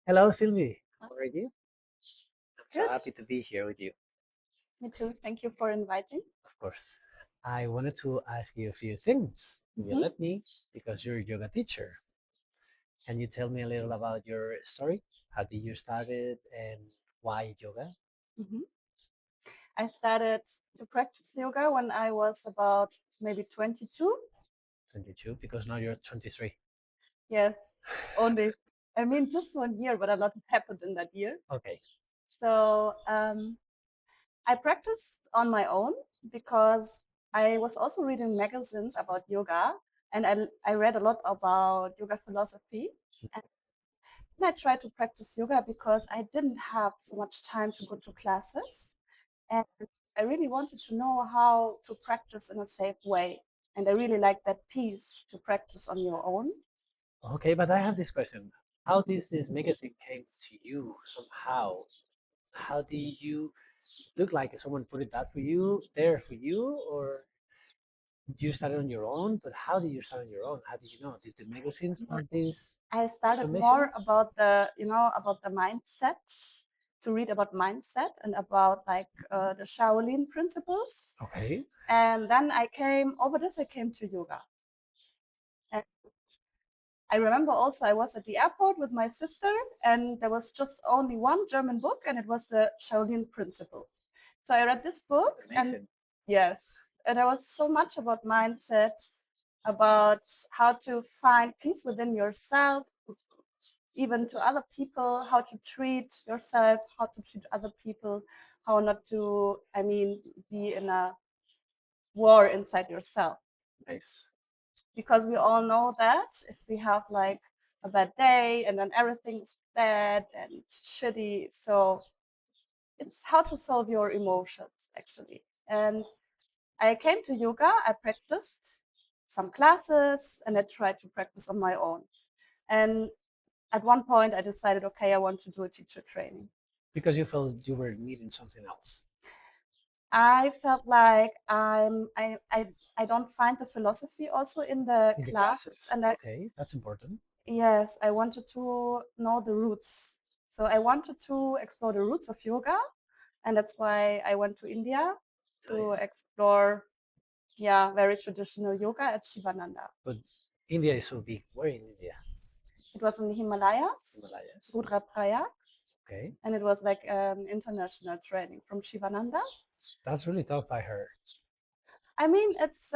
Hello, Silvie. How are you? I'm so Good. happy to be here with you. Me too. Thank you for inviting. Of course. I wanted to ask you a few things. Will you hmm let me? Because you're a yoga teacher. Can you tell me a little about your story? How did you start it and why yoga? hmm I started to practice yoga when I was about maybe 22. 22, because now you're 23. Yes, only, I mean, just 1 year, but a lot happened in that year. Okay. So I practiced on my own because I was also reading magazines about yoga and I read a lot about yoga philosophy. And I tried to practice yoga because I didn't have so much time to go to classes. And I really wanted to know how to practice in a safe way. And I really like that piece to practice on your own. Okay, but I have this question. How did this magazine came to you somehow? How did you look like someone put it that for you, there for you, or you started on your own? But how did you start on your own? How did you know? Did the magazines have this I started more information? about about the mindset, to read about mindset and about like the Shaolin principles. Okay. And then I came to yoga. And I remember also I was at the airport with my sister, and there was just only one German book, and it was the Shaolin Principles. So I read this book, and Amazing. yes, and there was so much about mindset, about how to find peace within yourself, even to other people, how to treat yourself, how to treat other people, how not to, I mean, be in a war inside yourself. Nice. Because we all know that if we have like a bad day and then everything's bad and shitty, so it's how to solve your emotions actually. And I came to yoga, I practiced some classes, and I tried to practice on my own. And at one point I decided, okay, I want to do a teacher training. Because you felt you were needing something else I felt like I don't find the philosophy also in the in the classes, classes. and I Okay, that's important. yes, I wanted to know the roots. So I wanted to explore the roots of yoga, and that's why I went to India to Nice. explore, yeah, very traditional yoga at Shivananda. But India is so big. Where in India? It was in the Himalayas, Himalayas. Rudraprayag, Okay, and it was like an international training from Shivananda. that's really tough. I heard. I mean, it's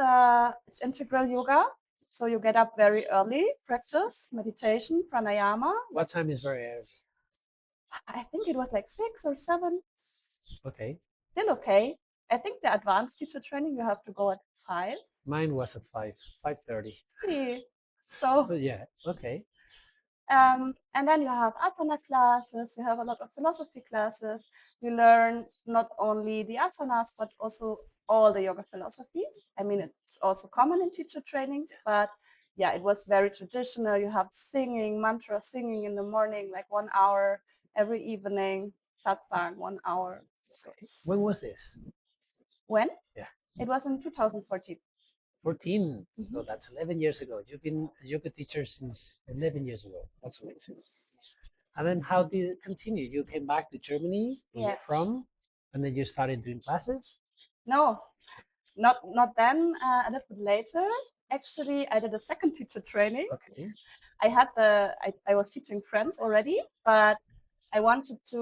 integral yoga. So you get up very early, practice meditation, pranayama. What time is very early? I think it was like 6 or 7. Okay, Still okay. I think the advanced teacher training you have to go at 5. mine was at 5:30. See, so But yeah, okay. and then you have asana classes. You have a lot of philosophy classes. You learn not only the asanas but also all the yoga philosophy. I mean, it's also common in teacher trainings, but yeah, it was very traditional. You have singing, mantra singing in the morning, like 1 hour every evening, satsang 1 hour. So Okay. it's When was this? when Yeah, it was in 2014. 14. So Mhm. that's 11 years ago. You've been a yoga teacher since 11 years ago. That's amazing. And then how did it continue? You came back to Germany, where you're Yes. from, and then you started doing classes? No, not then. A little bit later, actually, I did a second teacher training. Okay. I was teaching French already, but I wanted to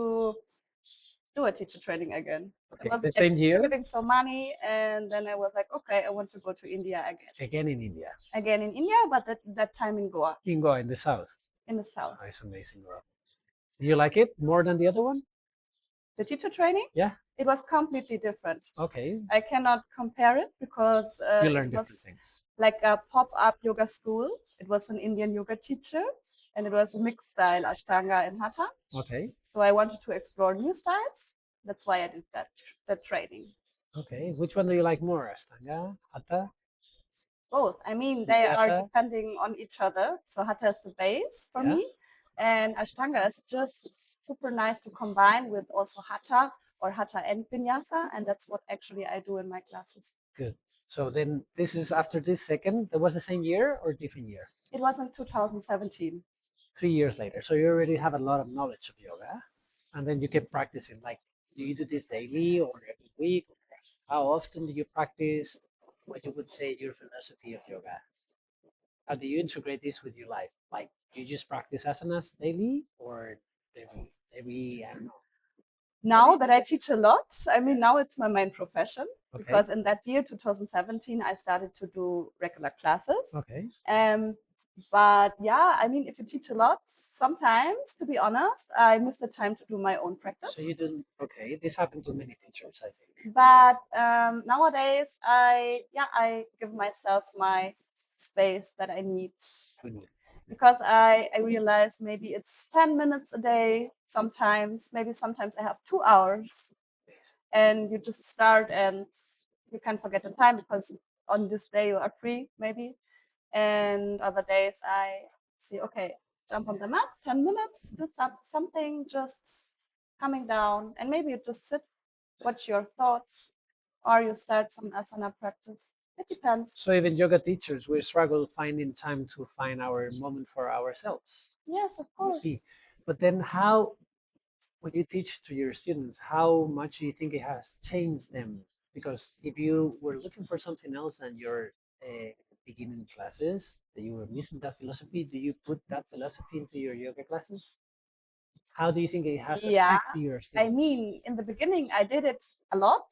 do a teacher training again. It Okay. was The like same year? saving some money, and then I was like, okay, I want to go to India again. Again in India. Again in India, but that time in Goa, In Goa, in the south. in the south. Oh, it's amazing, Goa. Do you like it more than the other one? The teacher training, Yeah. it was completely different. Okay. I cannot compare it because You it learn different was things. like a pop-up yoga school. It was an Indian yoga teacher, and it was a mixed style Ashtanga and Hatha. Okay. So I wanted to explore new styles. That's why I did that training. Okay. Which one do you like more? Ashtanga, Hatha, Both. I mean, they are Vinyasa? depending on each other. So Hatha is the base for Yeah. me, and Ashtanga is just super nice to combine with also Hatha or Hatha and Vinyasa, and that's what actually I do in my classes. Good. So then this is after this second. That was the same year or different year? It was in 2017. 3 years later. So you already have a lot of knowledge of yoga, and then you keep practicing. Like, do you do this daily or every week? How often do you practice what you would say your philosophy of yoga? How do you integrate this with your life? Like, do you just practice asanas daily or I don't know. Now that I teach a lot, I mean, now it's my main profession Okay. because in that year, 2017, I started to do regular classes. Okay. But yeah, I mean, if you teach a lot, sometimes, to be honest, I miss the time to do my own practice. So you do, okay. This happened to many teachers, I think. But nowadays, I give myself my space that I need because I realize maybe it's 10 minutes a day. Sometimes I have 2 hours, and you just start and you can forget the time because on this day you are free maybe, and other days I see, okay, jump on the mat, 10 minutes, do something, just coming down, and maybe you just sit, watch your thoughts, or you start some asana practice. It depends. So even yoga teachers, we struggle finding time to find our moment for ourselves. Yes, of course. But then how, when you teach to your students, how much do you think it has changed them? Because if you were looking for something else and your beginning classes, that you were missing that philosophy, do you put that philosophy into your yoga classes? How do you think it has affected your students? I mean, in the beginning, I did it a lot,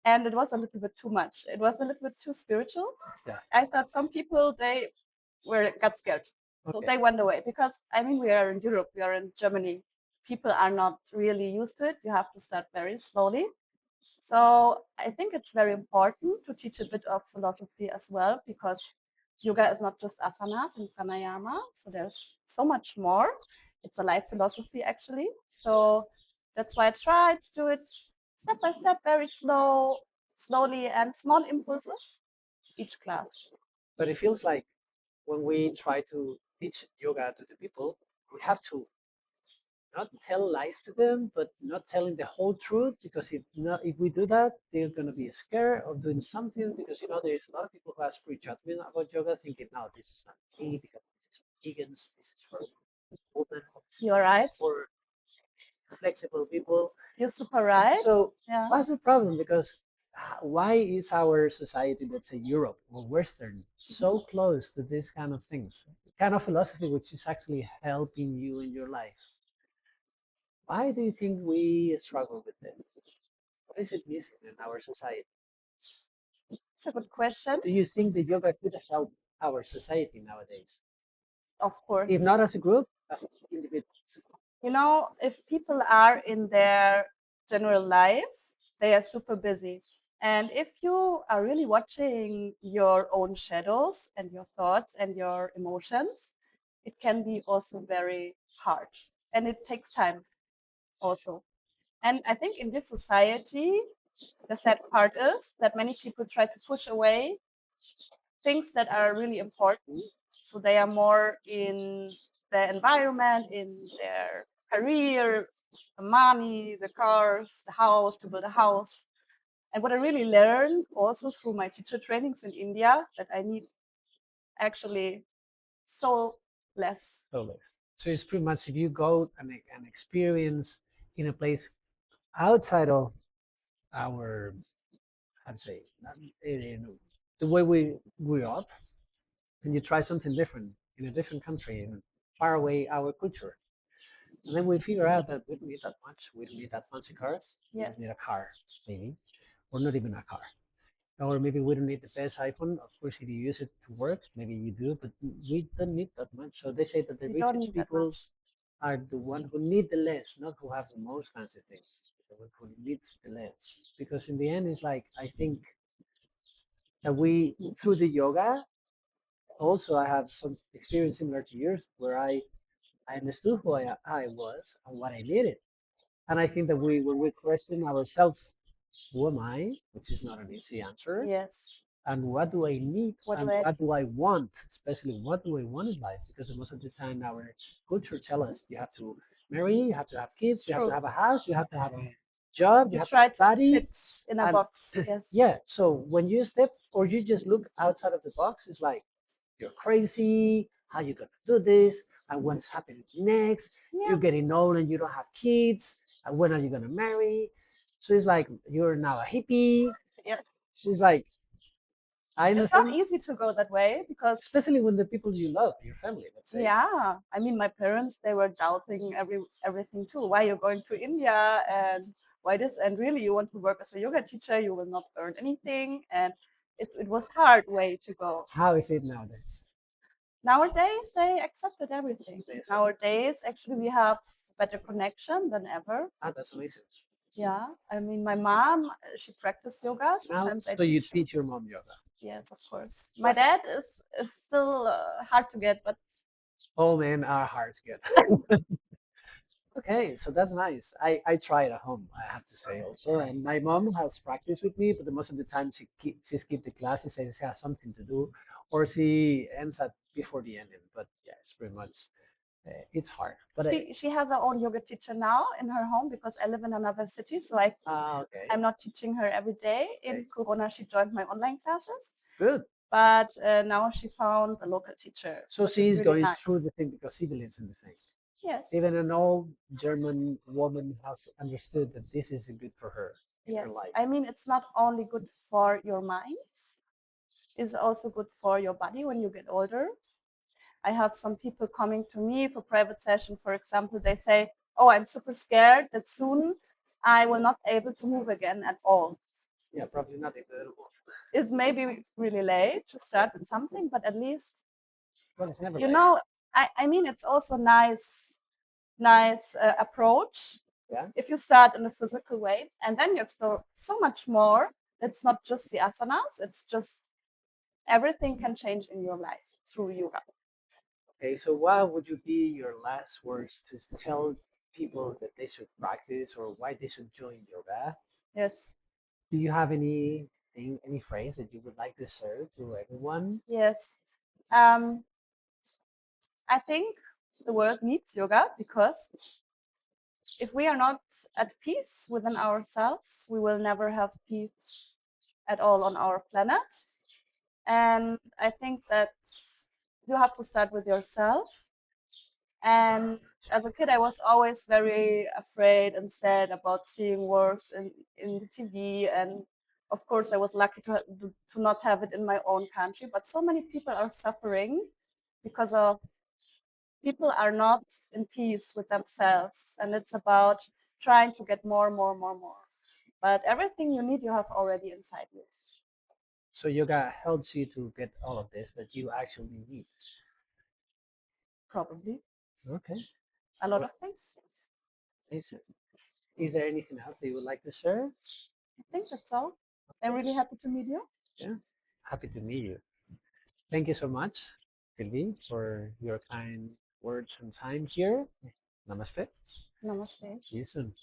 and it was a little bit too much. It was a little bit too spiritual. Yeah. I thought some people, they got scared. So they went away because, I mean, we are in Europe, we are in Germany. People are not really used to it. You have to start very slowly. So I think it's very important to teach a bit of philosophy as well, because yoga is not just asanas and pranayama. So there's so much more. It's a life philosophy, actually. So that's why I try to do it step by step, very slowly, and small impulses each class. But it feels like when we try to teach yoga to the people, we have to not tell lies to them, but not telling the whole truth, because if we do that, they're gonna be scared of doing something, because there's a lot of people who have pre-judgment about yoga, thinking, no, this is not me because this is for vegans, this is for women, You're right. for flexible people. You're super right. So what's the problem? Because why is our society, let's say Europe or Western, so close to this kind of things, kind of philosophy which is actually helping you in your life? Why do you think we struggle with this? What is it missing in our society? It's a good question. Do you think that yoga could help our society nowadays? Of course. If not as a group, as individuals. If people are in their general life, they are super busy. And if you are really watching your own shadows and your thoughts and your emotions, it can be also very hard. And it takes time also. And I think in this society, the sad part is that many people try to push away things that are really important. So they are more in the environment, in their career, the money, the cars, the house, to build a house. And what I really learned also through my teacher trainings in India, that I need actually so less. So it's pretty much, if you go and experience in a place outside of our, I'd say, the way we grew up, and you try something different in a different country and far away our culture, and then we figure out that we don't need that much. We don't need that fancy cars. We just need a car, maybe, or not even a car. Or maybe we don't need the best iPhone. Of course, if you use it to work, maybe you do, but we don't need that much. So they say that the richest people are the ones who need the less, not who have the most fancy things. The one who needs the less. Because in the end, it's like, I think that we, through the yoga, also I have some experience similar to yours, where I understood who I was and what I needed. And I think that when we question ourselves, who am I? Which is not an easy answer. Yes. And what do I need? What do I want? Especially, what do I want in life? Because most of the time, our culture tells us you have to marry, you have to have kids, you have to have a house, you have to have a job, you have to study. Fit in a box. Yes. Yeah. So when you step or you just look outside of the box, it's like, you're crazy. How you gonna do this? and what's happening next. Yeah. You're getting old and you don't have kids. And when are you gonna marry? So it's like you're now a hippie. Yeah. So it's like I It's not understand, easy to go that way because especially when the people you love, your family, let's say. yeah, I mean, my parents, they were doubting everything too. Why you're going to India and why this? And really, you want to work as a yoga teacher, you will not earn anything. And it was hard way to go. How is it nowadays? Nowadays, they accepted everything. They accept- Nowadays, actually, we have better connection than ever. Ah, that's amazing. Yeah, I mean, my mom, she practiced yoga. Now, Sometimes I so you teach her. teach your mom yoga. Yes, of course. My dad is still hard to get, but All men are hard to get. Okay, so that's nice. I try it at home, I have to say also. And my mom has practiced with me, but the most of the time she skipped the classes and she has something to do, or she ends at before the ending. But yeah, it's pretty much it's hard. But she has her own yoga teacher now in her home because I live in another city, so okay, I'm not teaching her every day. In Okay. Corona, she joined my online classes, good. but now she found a local teacher. So which is she's really going nice. through the thing because she believes in the thing. Yes. Even an old German woman has understood that this is good for her in her Yes. life. I mean, it's not only good for your mind, it's also good for your body when you get older. I have some people coming to me for private session, for example, they say, oh, I'm super scared that soon I will not able to move again at all. Yeah, probably not if they don't move. It's maybe really late to start with something, but at least, Well, it's never you late. know, I mean, it's also nice approach Yeah. if you start in a physical way and then you explore so much more. It's not just the asanas, it's just everything can change in your life through yoga. Okay, so what would you be your last words to tell people that they should practice or why they should join yoga? Yes. Do you have anything, any phrase that you would like to share to everyone? Yes. I think the world needs yoga because if we are not at peace within ourselves, we will never have peace at all on our planet. And I think that you have to start with yourself. And as a kid, I was always very afraid and sad about seeing wars in the TV. And of course, I was lucky to not have it in my own country. But so many people are suffering because of people are not in peace with themselves. And it's about trying to get more, more, more, more. But everything you need, you have already inside you. So yoga helps you to get all of this that you actually need. Probably Okay. a lot of things. Is there anything else that you would like to share? I think that's all. I'm really happy to meet you. Yeah. Happy to meet you. Thank you so much, Silvie, for your kind words and time here. Namaste. Namaste. See you soon.